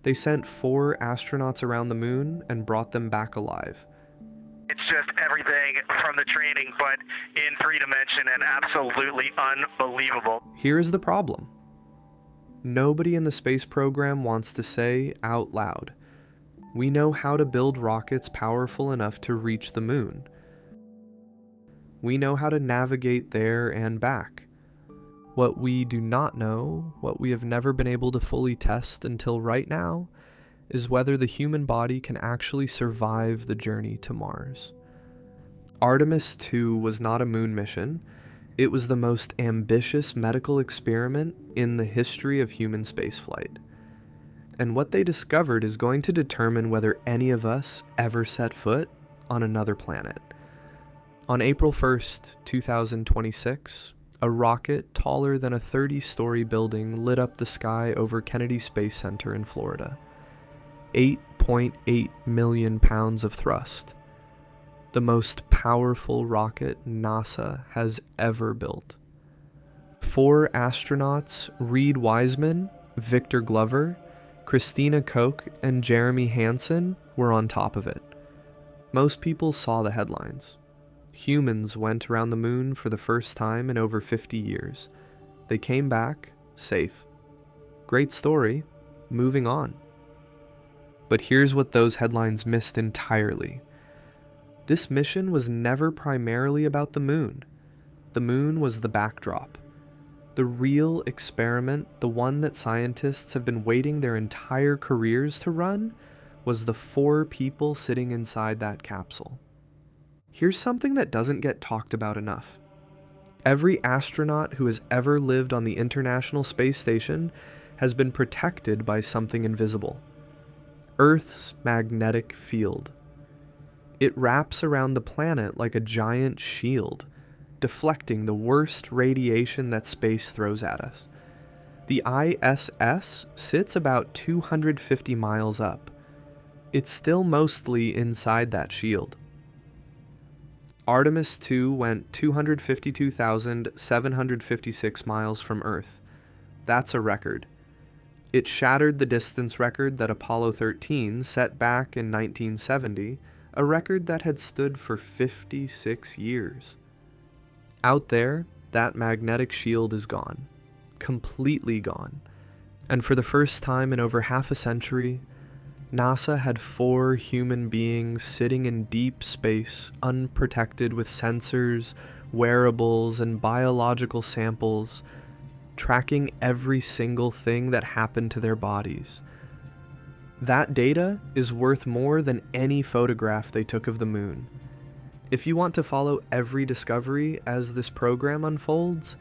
They sent 4 astronauts around the moon and brought them back alive. It's just everything from the training, but in 3D and absolutely unbelievable. Here's the problem. Nobody in the space program wants to say out loud, "We know how to build rockets powerful enough to reach the moon. We know how to navigate there and back." What we do not know, what we have never been able to fully test until right now, is whether the human body can actually survive the journey to Mars. Artemis II was not a moon mission. It was the most ambitious medical experiment in the history of human spaceflight. And what they discovered is going to determine whether any of us ever set foot on another planet. On April 1st, 2026, a rocket taller than a 30-story building lit up the sky over Kennedy Space Center in Florida. 8.8 million pounds of thrust. The most powerful rocket NASA has ever built. 4 astronauts, Reed Wiseman, Victor Glover, Christina Koch, and Jeremy Hansen, were on top of it. Most people saw the headlines. Humans went around the moon for the first time in over 50 years. They came back safe. Great story, moving on. But here's what those headlines missed entirely. This mission was never primarily about the moon. The moon was the backdrop. The real experiment, the one that scientists have been waiting their entire careers to run, was the 4 people sitting inside that capsule. Here's something that doesn't get talked about enough. Every astronaut who has ever lived on the International Space Station has been protected by something invisible. Earth's magnetic field. It wraps around the planet like a giant shield, deflecting the worst radiation that space throws at us. The ISS sits about 250 miles up. It's still mostly inside that shield. Artemis II went 252,756 miles from Earth. That's a record. It shattered the distance record that Apollo 13 set back in 1970, a record that had stood for 56 years. Out there, that magnetic shield is gone. Completely gone. And for the first time in over half a century, NASA had 4 human beings sitting in deep space, unprotected with sensors, wearables, and biological samples, tracking every single thing that happened to their bodies. That data is worth more than any photograph they took of the moon. If you want to follow every discovery as this program unfolds,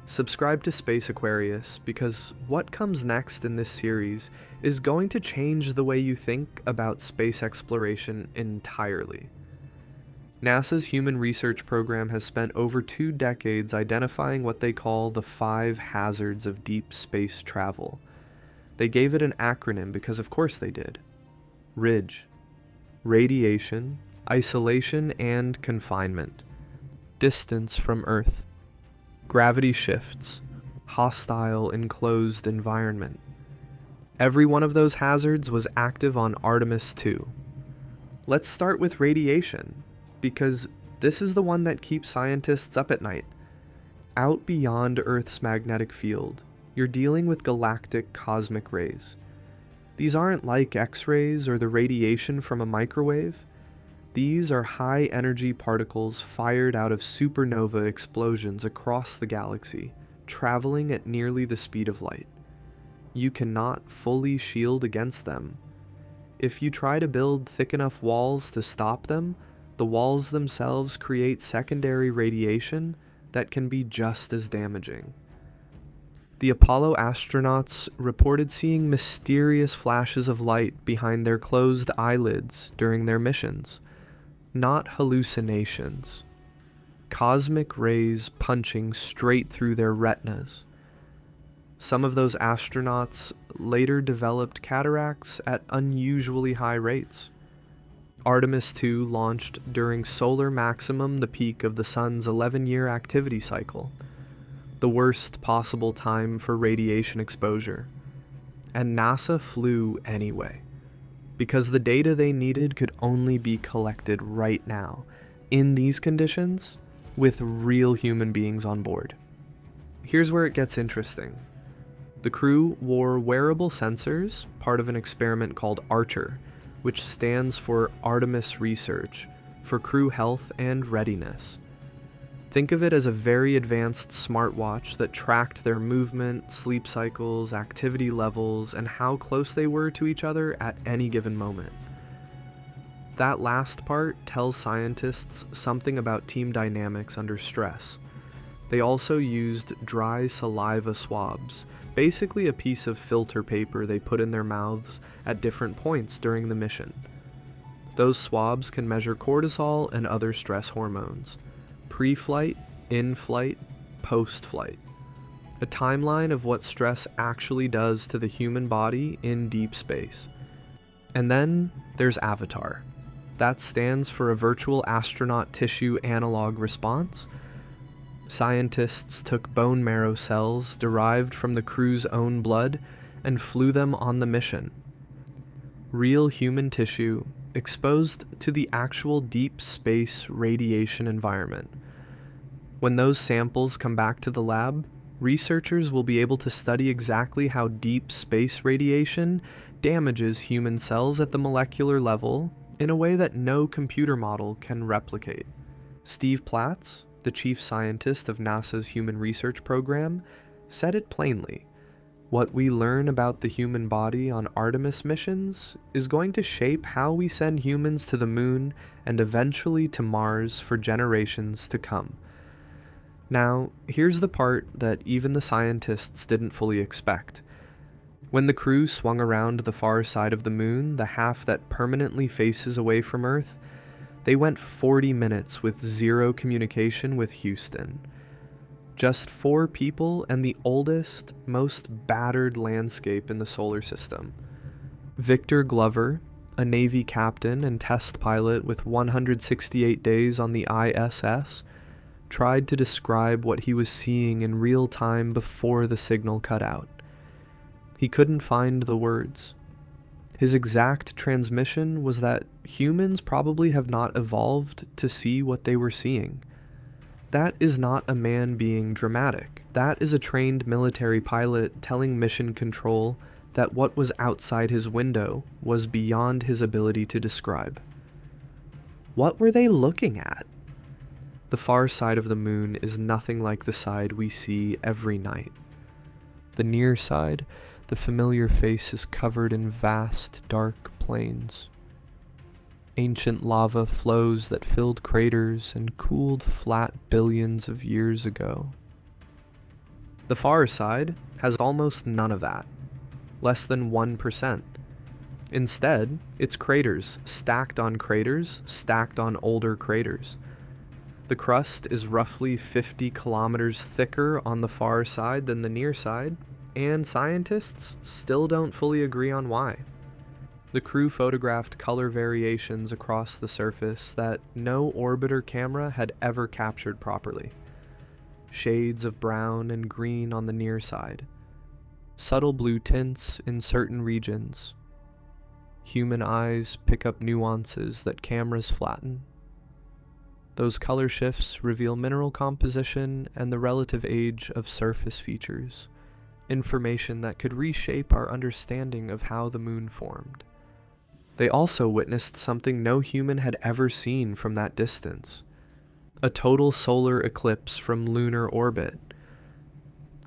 subscribe to Space Aquarius, because what comes next in this series is going to change the way you think about space exploration entirely. NASA's Human Research Program has spent over 2 decades identifying what they call the 5 hazards of deep space travel. They gave it an acronym because of course they did. RIDGE. Radiation, isolation, and confinement. Distance from Earth. Gravity shifts. Hostile enclosed environment. Every one of those hazards was active on Artemis II. Let's start with radiation, because this is the one that keeps scientists up at night. Out beyond Earth's magnetic field, you're dealing with galactic cosmic rays. These aren't like X-rays or the radiation from a microwave. These are high-energy particles fired out of supernova explosions across the galaxy, traveling at nearly the speed of light. You cannot fully shield against them. If you try to build thick enough walls to stop them, the walls themselves create secondary radiation that can be just as damaging. The Apollo astronauts reported seeing mysterious flashes of light behind their closed eyelids during their missions. Not hallucinations. Cosmic rays punching straight through their retinas. Some of those astronauts later developed cataracts at unusually high rates. Artemis II launched during solar maximum, the peak of the sun's 11-year activity cycle, the worst possible time for radiation exposure. and NASA flew anyway, because the data they needed could only be collected right now, in these conditions, with real human beings on board. Here's where it gets interesting. The crew wore wearable sensors, part of an experiment called Archer, which stands for Artemis Research, for crew health and readiness. Think of it as a very advanced smartwatch that tracked their movement, sleep cycles, activity levels, and how close they were to each other at any given moment. That last part tells scientists something about team dynamics under stress. They also used dry saliva swabs, basically a piece of filter paper they put in their mouths at different points during the mission. Those swabs can measure cortisol and other stress hormones, pre-flight, in-flight, post-flight. A timeline of what stress actually does to the human body in deep space. And then there's Avatar. That stands for a virtual astronaut tissue analog response. Scientists took bone marrow cells derived from the crew's own blood and flew them on the mission. Real human tissue exposed to the actual deep space radiation environment. When those samples come back to the lab, researchers will be able to study exactly how deep space radiation damages human cells at the molecular level in a way that no computer model can replicate. Steve Platz, the chief scientist of NASA's Human Research Program, said it plainly. What we learn about the human body on Artemis missions is going to shape how we send humans to the moon and eventually to Mars for generations to come. Now, here's the part that even the scientists didn't fully expect. When the crew swung around the far side of the moon, the half that permanently faces away from Earth, they went 40 minutes with zero communication with Houston. Just 4 people and the oldest, most battered landscape in the solar system. Victor Glover, a Navy captain and test pilot with 168 days on the ISS, tried to describe what he was seeing in real time before the signal cut out. He couldn't find the words. His exact transmission was that humans probably have not evolved to see what they were seeing. That is not a man being dramatic. That is a trained military pilot telling mission control that what was outside his window was beyond his ability to describe. What were they looking at? The far side of the moon is nothing like the side we see every night. The near side, the familiar face is covered in vast, dark plains. Ancient lava flows that filled craters and cooled flat billions of years ago. The far side has almost none of that, less than 1%. Instead, it's craters, stacked on older craters. The crust is roughly 50 kilometers thicker on the far side than the near side, and scientists still don't fully agree on why. The crew photographed color variations across the surface that no orbiter camera had ever captured properly. Shades of brown and green on the near side. Subtle blue tints in certain regions. Human eyes pick up nuances that cameras flatten. Those color shifts reveal mineral composition and the relative age of surface features. Information that could reshape our understanding of how the moon formed. They also witnessed something no human had ever seen from that distance. A total solar eclipse from lunar orbit.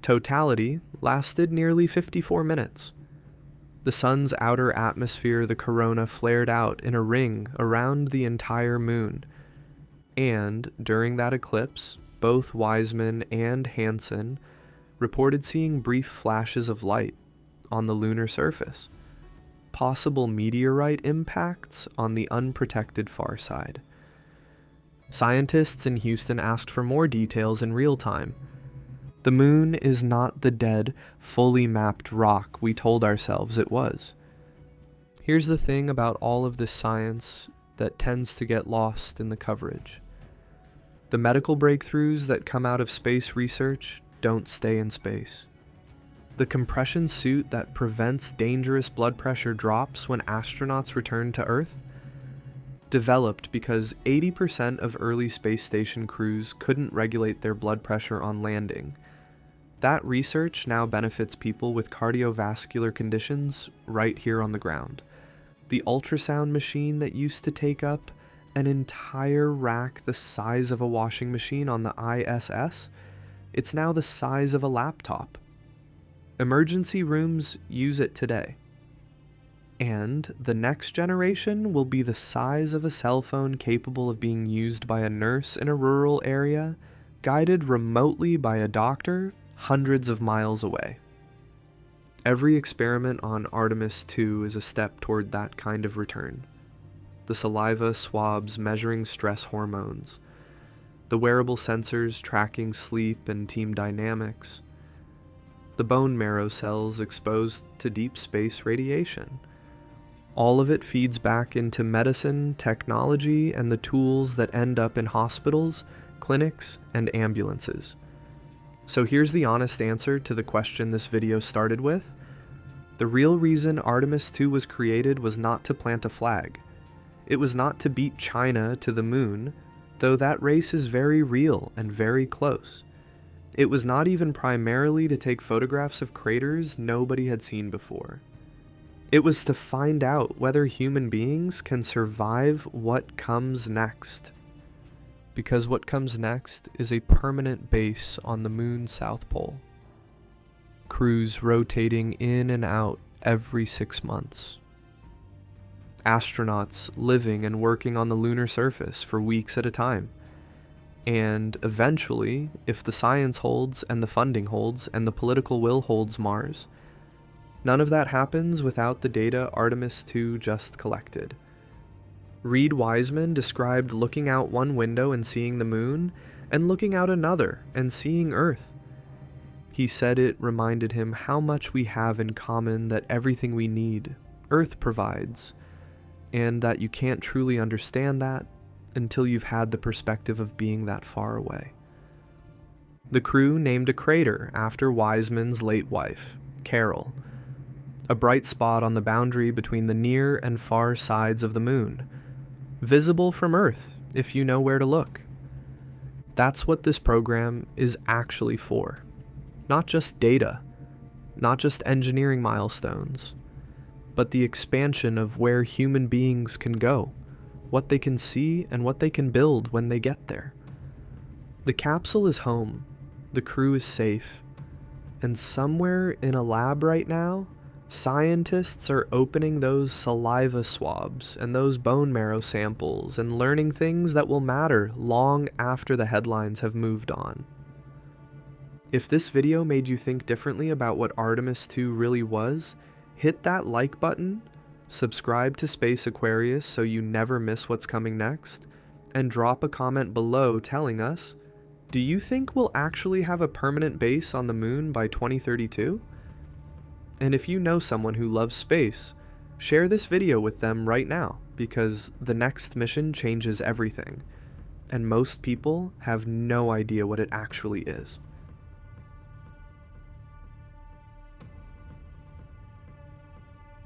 Totality lasted nearly 54 minutes. The sun's outer atmosphere, the corona, flared out in a ring around the entire moon. And during that eclipse, both Wiseman and Hansen reported seeing brief flashes of light on the lunar surface. Possible meteorite impacts on the unprotected far side. Scientists in Houston asked for more details in real time. The moon is not the dead, fully mapped rock we told ourselves it was. Here's the thing about all of this science that tends to get lost in the coverage. The medical breakthroughs that come out of space research don't stay in space. the compression suit that prevents dangerous blood pressure drops when astronauts return to Earth, developed because 80% of early space station crews couldn't regulate their blood pressure on landing. That research now benefits people with cardiovascular conditions right here on the ground. The ultrasound machine that used to take up an entire rack the size of a washing machine on the ISS, it's now the size of a laptop. Emergency rooms use it today. And the next generation will be the size of a cell phone capable of being used by a nurse in a rural area, guided remotely by a doctor hundreds of miles away. Every experiment on Artemis II is a step toward that kind of return. The saliva swabs measuring stress hormones, the wearable sensors tracking sleep and team dynamics, the bone marrow cells exposed to deep space radiation. All of it feeds back into medicine, technology, and the tools that end up in hospitals, clinics, and ambulances. So here's the honest answer to the question this video started with. The real reason Artemis II was created was not to plant a flag. It was not to beat China to the moon, though that race is very real and very close. It was not even primarily to take photographs of craters nobody had seen before. It was to find out whether human beings can survive what comes next. Because what comes next is a permanent base on the moon's south pole. Crews rotating in and out every 6 months. Astronauts living and working on the lunar surface for weeks at a time. And eventually, if the science holds and the funding holds and the political will holds Mars, none of that happens without the data Artemis II just collected. Reed Wiseman described looking out one window and seeing the moon, and looking out another and seeing Earth. He said it reminded him how much we have in common, that everything we need, Earth provides, and that you can't truly understand that until you've had the perspective of being that far away. The crew named a crater after Wiseman's late wife, Carol, a bright spot on the boundary between the near and far sides of the moon, visible from Earth if you know where to look. That's what this program is actually for. Not just data, not just engineering milestones, but the expansion of where human beings can go, what they can see, and what they can build when they get there. The capsule is home, the crew is safe, and somewhere in a lab right now, scientists are opening those saliva swabs and those bone marrow samples and learning things that will matter long after the headlines have moved on. If this video made you think differently about what Artemis II really was, hit that like button, subscribe to Space Aquarius so you never miss what's coming next, and drop a comment below telling us, do you think we'll actually have a permanent base on the moon by 2032? And if you know someone who loves space, share this video with them right now, because the next mission changes everything, and most people have no idea what it actually is.